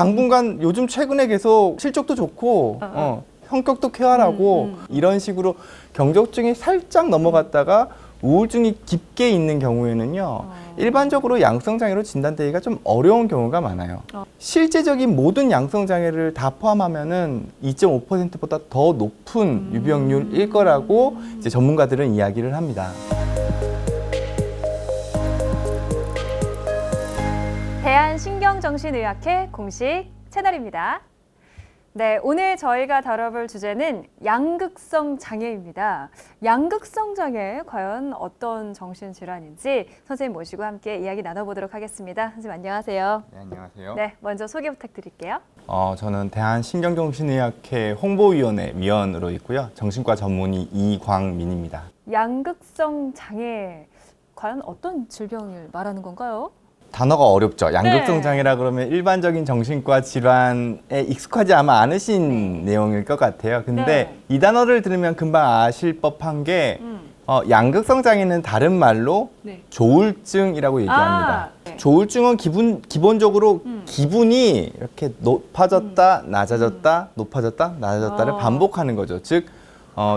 당분간 요즘 최근에 계속 실적도 좋고 성격도 쾌활하고 이런 식으로 경적증이 살짝 넘어갔다가 우울증이 깊게 있는 경우에는요 일반적으로 양성장애로 진단되기가 좀 어려운 경우가 많아요. 실제적인 모든 양성장애를 다 포함하면은 2.5%보다 더 높은 유병률일 거라고 이제 전문가들은 이야기를 합니다. 대한신경정신의학회 공식 채널입니다. 네, 오늘 저희가 다뤄볼 주제는 양극성 장애입니다. 양극성 장애 과연 어떤 정신질환인지 선생님 모시고 함께 이야기 나눠보도록 하겠습니다. 선생님 안녕하세요. 네, 안녕하세요. 네, 먼저 소개 부탁드릴게요. 저는 대한신경정신의학회 홍보위원회 위원으로 있고요. 정신과 전문의 이광민입니다. 양극성 장애 과연 어떤 질병을 말하는 건가요? 단어가 어렵죠. 양극성 네. 장애라 그러면 일반적인 정신과 질환에 익숙하지 아마 않으신 내용일 것 같아요. 근데 네. 이 단어를 들으면 금방 아실 법한 게 양극성 장애는 다른 말로 네. 조울증이라고 얘기합니다. 네. 조울증은 기본적으로 기분이 이렇게 높아졌다, 낮아졌다, 높아졌다, 낮아졌다를 반복하는 거죠. 즉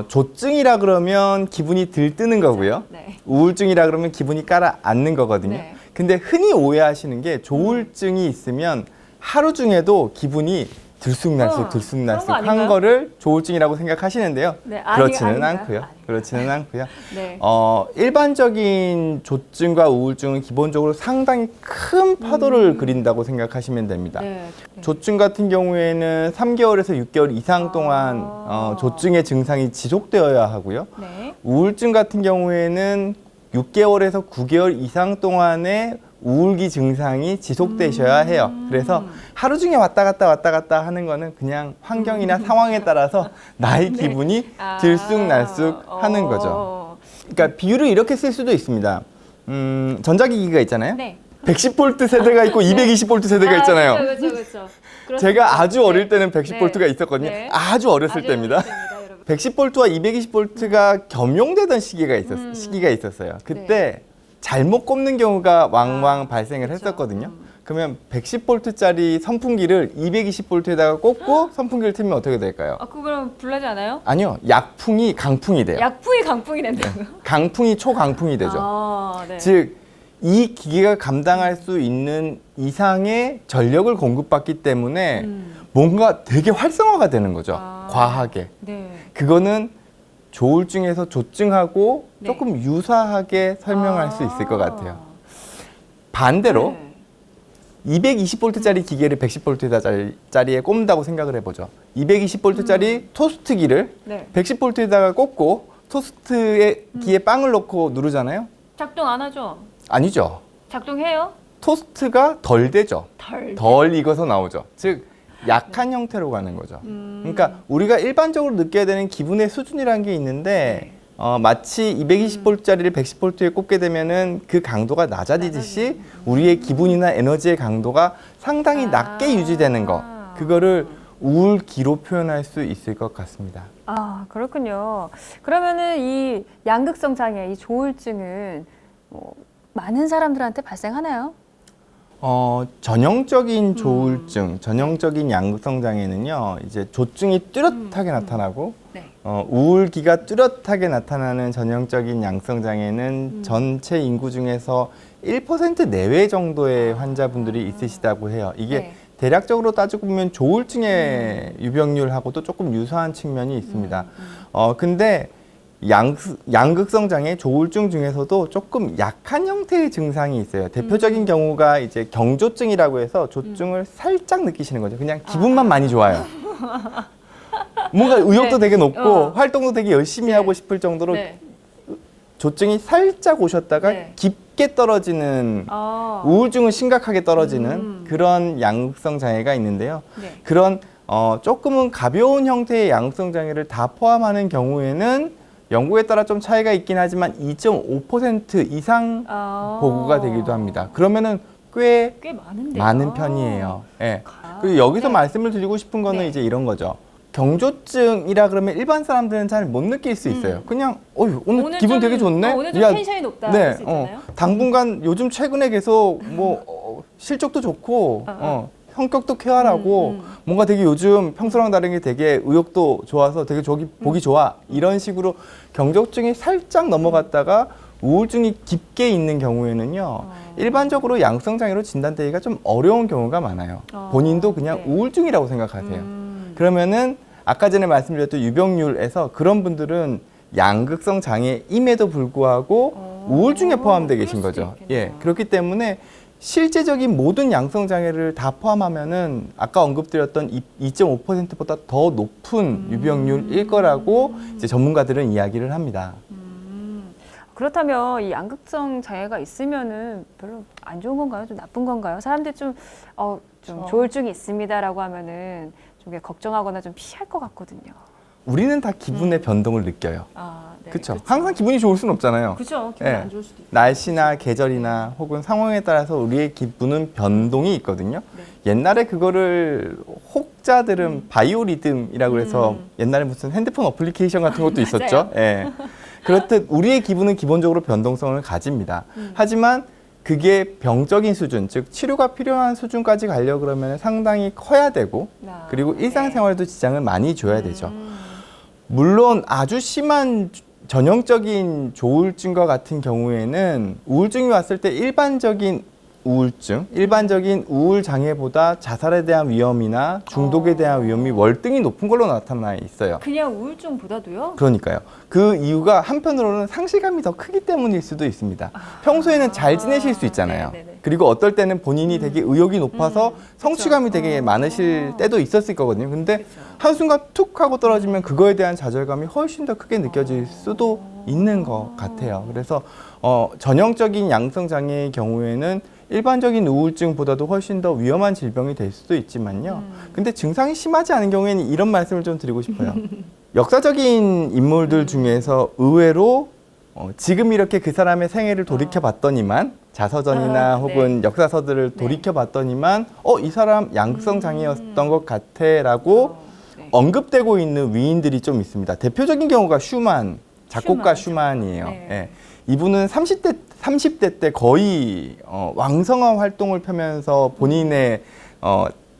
조증이라 그러면 기분이 들뜨는 거고요. 네. 우울증이라 그러면 기분이 깔아앉는 거거든요. 네. 근데 흔히 오해하시는 게 조울증이 있으면 하루 중에도 기분이 들쑥날쑥 들쑥날쑥 그런 거 한 아닌가요? 거를 조울증이라고 생각하시는데요. 네, 그렇지는 아닌가요? 않고요. 아닌가요? 그렇지는 않고요. 네. 일반적인 조증과 우울증은 기본적으로 상당히 큰 파도를 그린다고 생각하시면 됩니다. 네. 조증 같은 경우에는 3개월에서 6개월 이상 동안 조증의 증상이 지속되어야 하고요. 네. 우울증 같은 경우에는 6개월에서 9개월 이상 동안의 우울기 증상이 지속되셔야 해요. 그래서 하루 중에 왔다 갔다 하는 거는 그냥 환경이나 상황에 따라서 나의 기분이 들쑥날쑥 하는 거죠. 그러니까 비유를 이렇게 쓸 수도 있습니다. 전자기기가 있잖아요. 네. 110V 세대가 있고 220V 세대가 있잖아요. 그렇죠. 제가 아주 어릴 때는 110V가 있었거든요. 네. 아주 어렸을 때입니다. 110V와 220V가 겸용되던 시기가 있었어요. 그때 잘못 꼽는 경우가 왕왕 발생을 했었거든요. 그러면 110V짜리 선풍기를 220V에다가 꽂고 선풍기를 틀면 어떻게 될까요? 그럼 불나지 않아요? 아니요. 약풍이 강풍이 돼요. 약풍이 강풍이 된다고요? 강풍이 초강풍이 되죠. 네. 즉, 이 기계가 감당할 수 있는 이상의 전력을 공급받기 때문에 뭔가 되게 활성화가 되는 거죠. 과하게. 네. 그거는 조울증에서 조증하고 네. 조금 유사하게 설명할 수 있을 것 같아요. 반대로 220V짜리 기계를 110V짜리에 꼽는다고 생각을 해보죠. 220V짜리 토스트기를 110V에다가 꽂고 토스트에 기에 빵을 넣고 누르잖아요. 작동 안 하죠? 아니죠. 작동해요? 토스트가 덜 되죠. 덜. 덜 익어서 나오죠. 즉 약한 형태로 가는 거죠. 그러니까 우리가 일반적으로 느껴야 되는 기분의 수준이라는 게 있는데 마치 220V짜리를 110V에 꽂게 되면은 그 강도가 낮아지듯이 우리의 기분이나 에너지의 강도가 상당히 낮게 유지되는 거. 그거를 우울기로 표현할 수 있을 것 같습니다. 그렇군요. 그러면은 이 양극성 장애, 이 조울증은 많은 사람들한테 발생하나요? 전형적인 조울증, 전형적인 양극성 장애는요, 이제 조증이 뚜렷하게 나타나고, 우울기가 뚜렷하게 나타나는 전형적인 양성 장애는 전체 인구 중에서 1% 내외 정도의 환자분들이 있으시다고 해요. 이게 대략적으로 따지고 보면 조울증의 유병률하고도 조금 유사한 측면이 있습니다. 근데 양극성 장애, 조울증 중에서도 조금 약한 형태의 증상이 있어요. 대표적인 경우가 이제 경조증이라고 해서 조증을 살짝 느끼시는 거죠. 그냥 기분만 많이 좋아요. 뭔가 의욕도 되게 높고 활동도 되게 열심히 하고 싶을 정도로 조증이 살짝 오셨다가 깊게 떨어지는 우울증은 심각하게 떨어지는 그런 양극성 장애가 있는데요. 그런 조금은 가벼운 형태의 양극성 장애를 다 포함하는 경우에는 연구에 따라 좀 차이가 있긴 하지만 2.5% 이상 보고가 되기도 합니다. 그러면은 꽤 많은데요? 많은 편이에요. 그리고 여기서 말씀을 드리고 싶은 거는 이제 이런 거죠. 경조증이라 그러면 일반 사람들은 잘 못 느낄 수 있어요. 그냥 오늘 기분 되게 좋네. 오늘 좀 텐션이 높다. 할 수 있잖아요. 당분간 요즘 최근에 계속 실적도 좋고 성격도 쾌활하고 뭔가 되게 요즘 평소랑 다른 게 되게 의욕도 좋아서 되게 보기 좋아. 이런 식으로 경적증이 살짝 넘어갔다가 우울증이 깊게 있는 경우에는요. 일반적으로 양성장애로 진단되기가 좀 어려운 경우가 많아요. 본인도 그냥 네. 우울증이라고 생각하세요. 그러면은 아까 전에 말씀드렸던 유병률에서 그런 분들은 양극성 장애임에도 불구하고 우울증에 포함되어 계신 그럴 수도 거죠. 있겠네요. 예, 그렇기 때문에 실제적인 모든 양성 장애를 다 포함하면은 아까 언급드렸던 2.5%보다 더 높은 유병률일 거라고 이제 전문가들은 이야기를 합니다. 그렇다면 이 양극성 장애가 있으면은 별로 안 좋은 건가요? 좀 나쁜 건가요? 사람들이 좀 조울증이 있습니다라고 하면은 좀 걱정하거나 좀 피할 것 같거든요. 우리는 다 기분의 변동을 느껴요. 네, 그렇죠. 항상 기분이 좋을 수는 없잖아요. 그렇죠. 기분 예. 안 좋을 수도 있고. 날씨나 계절이나 혹은 상황에 따라서 우리의 기분은 변동이 있거든요. 네. 옛날에 그거를 혹자들은 바이오리듬이라고 해서 옛날에 무슨 핸드폰 어플리케이션 같은 것도 있었죠. 예. 그렇듯 우리의 기분은 기본적으로 변동성을 가집니다. 하지만 그게 병적인 수준, 즉 치료가 필요한 수준까지 가려고 그러면 상당히 커야 되고 그리고 일상생활에도 지장을 많이 줘야 되죠. 물론 아주 심한 전형적인 조울증과 같은 경우에는 우울증이 왔을 때 일반적인 우울증, 일반적인 우울 장애보다 자살에 대한 위험이나 중독에 대한 위험이 월등히 높은 걸로 나타나 있어요. 그냥 우울증보다도요? 그러니까요. 그 이유가 한편으로는 상실감이 더 크기 때문일 수도 있습니다. 평소에는 잘 지내실 수 있잖아요. 네네네. 그리고 어떨 때는 본인이 되게 의욕이 높아서 성취감이 되게 많으실 때도 있었을 거거든요. 근데 한순간 툭 하고 떨어지면 그거에 대한 좌절감이 훨씬 더 크게 느껴질 수도 있는 것 같아요. 그래서 전형적인 양성 장애의 경우에는 일반적인 우울증보다도 훨씬 더 위험한 질병이 될 수도 있지만요. 근데 증상이 심하지 않은 경우에는 이런 말씀을 좀 드리고 싶어요. 역사적인 인물들 중에서 의외로 지금 이렇게 그 사람의 생애를 돌이켜봤더니만 자서전이나 혹은 역사서들을 돌이켜봤더니만 이 사람 양극성 장애였던 것 같아라고 언급되고 있는 위인들이 좀 있습니다. 대표적인 경우가 슈만, 작곡가 슈만이에요. 네. 예. 이분은 30대 때 거의 왕성한 활동을 펴면서 본인의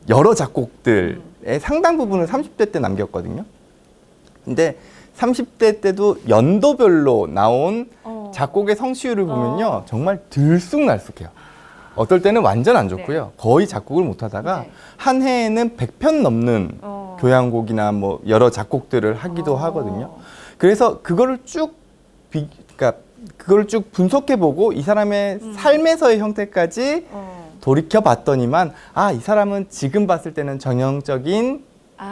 여러 작곡들의 상당 부분을 30대 때 남겼거든요. 근데 30대 때도 연도별로 나온 작곡의 성취율을 보면요. 정말 들쑥날쑥해요. 어떨 때는 완전 안 좋고요. 거의 작곡을 못 하다가 한 해에는 100편 넘는 교향곡이나 뭐 여러 작곡들을 하기도 하거든요. 그래서 그거를 그걸 쭉 분석해보고 이 사람의 삶에서의 형태까지 돌이켜봤더니만 이 사람은 지금 봤을 때는 전형적인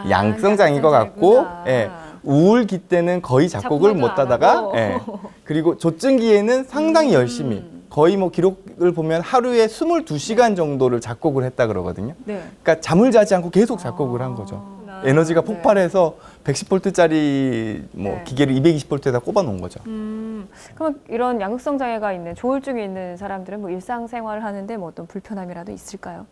양성장애인 것 같고 우울기 때는 거의 작곡을 못 하다가 그리고 조증기에는 상당히 열심히 거의 뭐 기록을 보면 하루에 22시간 정도를 작곡을 했다 그러거든요. 그러니까 잠을 자지 않고 계속 작곡을 한 거죠. 에너지가 폭발해서 110볼트짜리 기계를 220볼트에다 꼽아 놓은 거죠. 그럼 이런 양극성 장애가 있는 조울증이 있는 사람들은 뭐 일상생활을 하는데 뭐 어떤 불편함이라도 있을까요?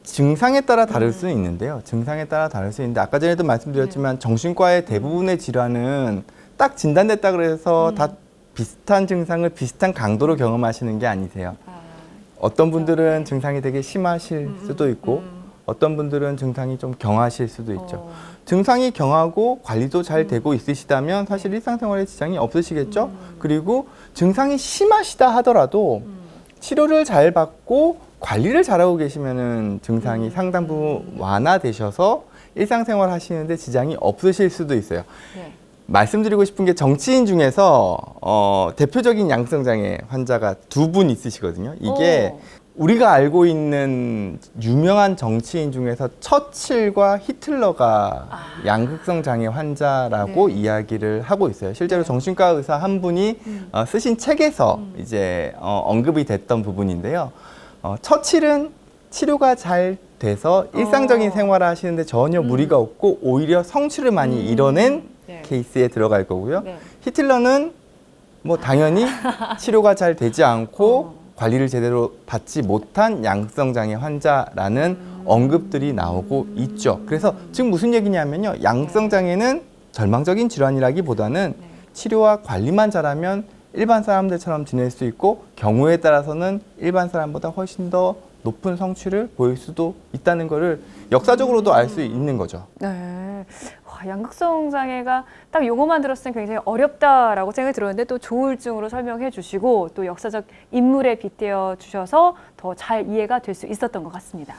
증상에 따라 다를 수는 있는데요. 증상에 따라 다를 수 있는데 아까 전에도 말씀드렸지만 정신과의 대부분의 질환은 딱 진단됐다 그래서 다 비슷한 증상을 비슷한 강도로 경험하시는 게 아니세요. 어떤 분들은 증상이 되게 심하실 수도 있고 어떤 분들은 증상이 좀 경하실 수도 있죠. 증상이 경하고 관리도 잘 되고 있으시다면 사실 일상생활에 지장이 없으시겠죠. 그리고 증상이 심하시다 하더라도 치료를 잘 받고 관리를 잘하고 계시면은 증상이 상당 부분 완화되셔서 일상생활 하시는데 지장이 없으실 수도 있어요. 말씀드리고 싶은 게 정치인 중에서 대표적인 양성장애 환자가 2분 있으시거든요. 이게 우리가 알고 있는 유명한 정치인 중에서 처칠과 히틀러가 양극성 장애 환자라고 이야기를 하고 있어요. 실제로 정신과 의사 한 분이 쓰신 책에서 이제 언급이 됐던 부분인데요. 처칠은 치료가 잘 돼서 일상적인 생활을 하시는데 전혀 무리가 없고 오히려 성취를 많이 이뤄낸 케이스에 들어갈 거고요. 히틀러는 뭐 당연히 치료가 잘 되지 않고 관리를 제대로 받지 못한 양성장애 환자라는 언급들이 나오고 있죠. 그래서 지금 무슨 얘기냐면요. 양성장애는 절망적인 질환이라기보다는 치료와 관리만 잘하면 일반 사람들처럼 지낼 수 있고 경우에 따라서는 일반 사람보다 훨씬 더 높은 성취를 보일 수도 있다는 거를 역사적으로도 알 수 있는 거죠. 네. 와, 양극성 장애가 딱 용어만 들었을 때 굉장히 어렵다라고 생각이 들었는데 또 조울증으로 설명해 주시고 또 역사적 인물에 빗대어 주셔서 더 잘 이해가 될 수 있었던 것 같습니다.